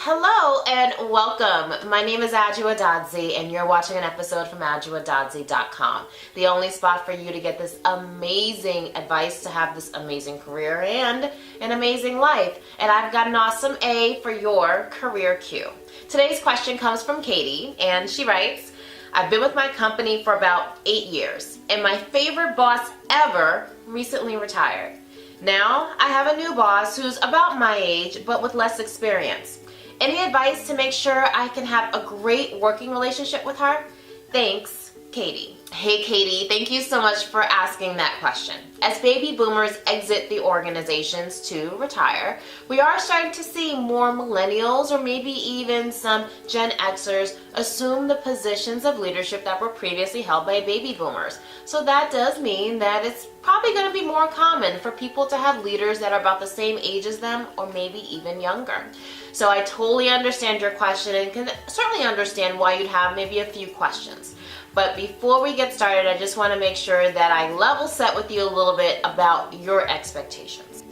Hello and welcome. My name is Adjua Dodzi and you're watching an episode from adjuadodzi.com, the only spot for you to get this amazing advice to have this amazing career and an amazing life. And I've got an awesome A for your career Q. Today's question comes from Katie and she writes, I've been with my company for about 8 years and my favorite boss ever recently retired. Now I have a new boss who's about my age but with less experience. Any advice to make sure I can have a great working relationship with her? Thanks, Katie. Hey Katie, thank you so much for asking that question. As baby boomers exit the organizations to retire, we are starting to see more millennials or maybe even some Gen Xers assume the positions of leadership that were previously held by baby boomers. So that does mean that it's probably going to be more common for people to have leaders that are about the same age as them or maybe even younger. So I totally understand your question and can certainly understand why you'd have maybe a few questions. But before we get started, I just want to make sure that I level set with you a little bit about your expectations.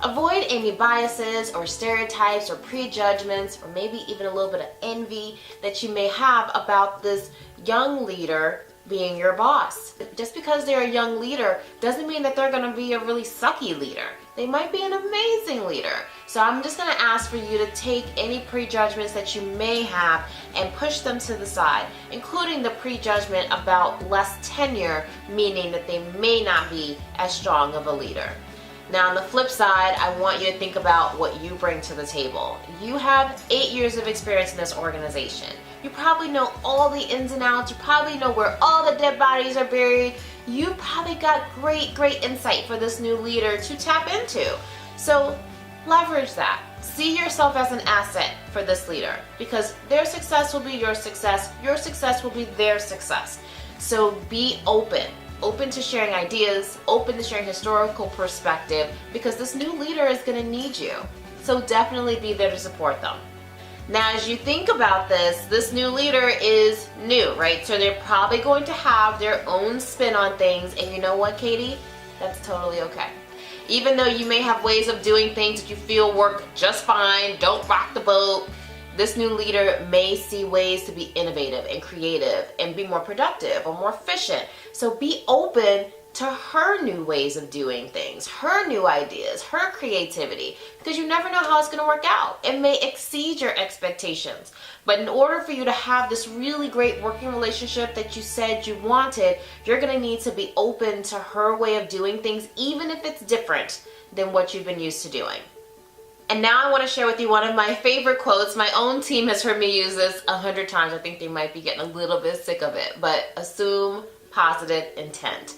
Avoid any biases or stereotypes or prejudgments or maybe even a little bit of envy that you may have about this young leader being your boss. Just because they're a young leader doesn't mean that they're going to be a really sucky leader. They might be an amazing leader. So I'm just going to ask for you to take any prejudgments that you may have and push them to the side, including the prejudgment about less tenure, meaning that they may not be as strong of a leader. Now on the flip side, I want you to think about what you bring to the table. You have 8 years of experience in this organization. You probably know all the ins and outs. You probably know where all the dead bodies are buried. You probably got great insight for this new leader to tap into. So leverage that. See yourself as an asset for this leader because their success will be your success will be their success. So be open to sharing ideas, open to sharing historical perspective because this new leader is going to need you. So definitely be there to support them. Now, as you think about this new leader is new, right? So they're probably going to have their own spin on things. And you know what, Katie? That's totally okay. Even though you may have ways of doing things that you feel work just fine, don't rock the boat, this new leader may see ways to be innovative and creative and be more productive or more efficient. So be open to her new ways of doing things, her new ideas, her creativity, because you never know how it's going to work out. It may exceed your expectations. But in order for you to have this really great working relationship that you said you wanted, you're going to need to be open to her way of doing things, even if it's different than what you've been used to doing. And now I want to share with you one of my favorite quotes. My own team has heard me use this 100 times. I think they might be getting a little bit sick of it, but assume positive intent.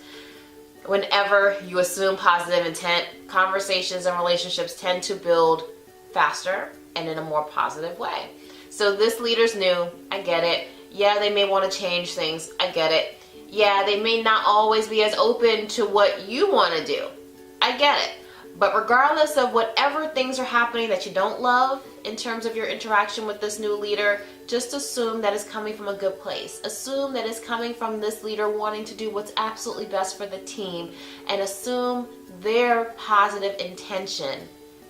Whenever you assume positive intent, conversations and relationships tend to build faster and in a more positive way. So this leader's new, I get it. Yeah, they may want to change things, I get it. Yeah, they may not always be as open to what you want to do, I get it. But regardless of whatever things are happening that you don't love in terms of your interaction with this new leader, just assume that it's coming from a good place. Assume that it's coming from this leader wanting to do what's absolutely best for the team and assume their positive intention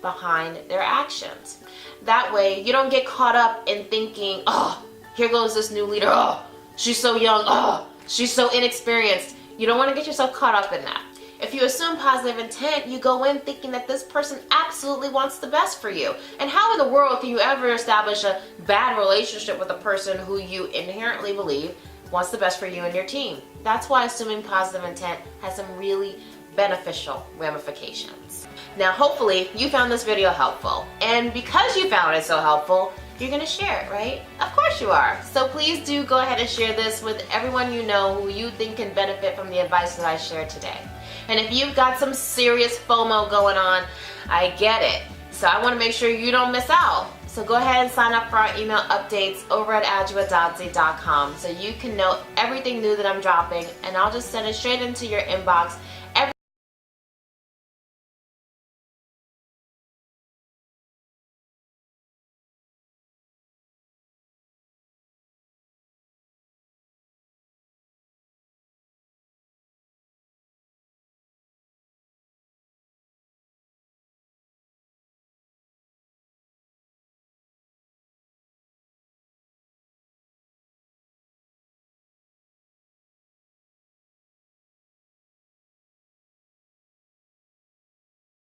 behind their actions. That way you don't get caught up in thinking, oh, here goes this new leader. Oh, she's so young. Oh, she's so inexperienced. You don't want to get yourself caught up in that. If you assume positive intent, you go in thinking that this person absolutely wants the best for you. And how in the world can you ever establish a bad relationship with a person who you inherently believe wants the best for you and your team? That's why assuming positive intent has some really beneficial ramifications. Now, hopefully you found this video helpful. And because you found it so helpful, you're going to share it, right? Of course you are. So please do go ahead and share this with everyone you know who you think can benefit from the advice that I shared today. And if you've got some serious FOMO going on, I get it. So I want to make sure you don't miss out. So go ahead and sign up for our email updates over at adjuadodzi.com so you can know everything new that I'm dropping, and I'll just send it straight into your inbox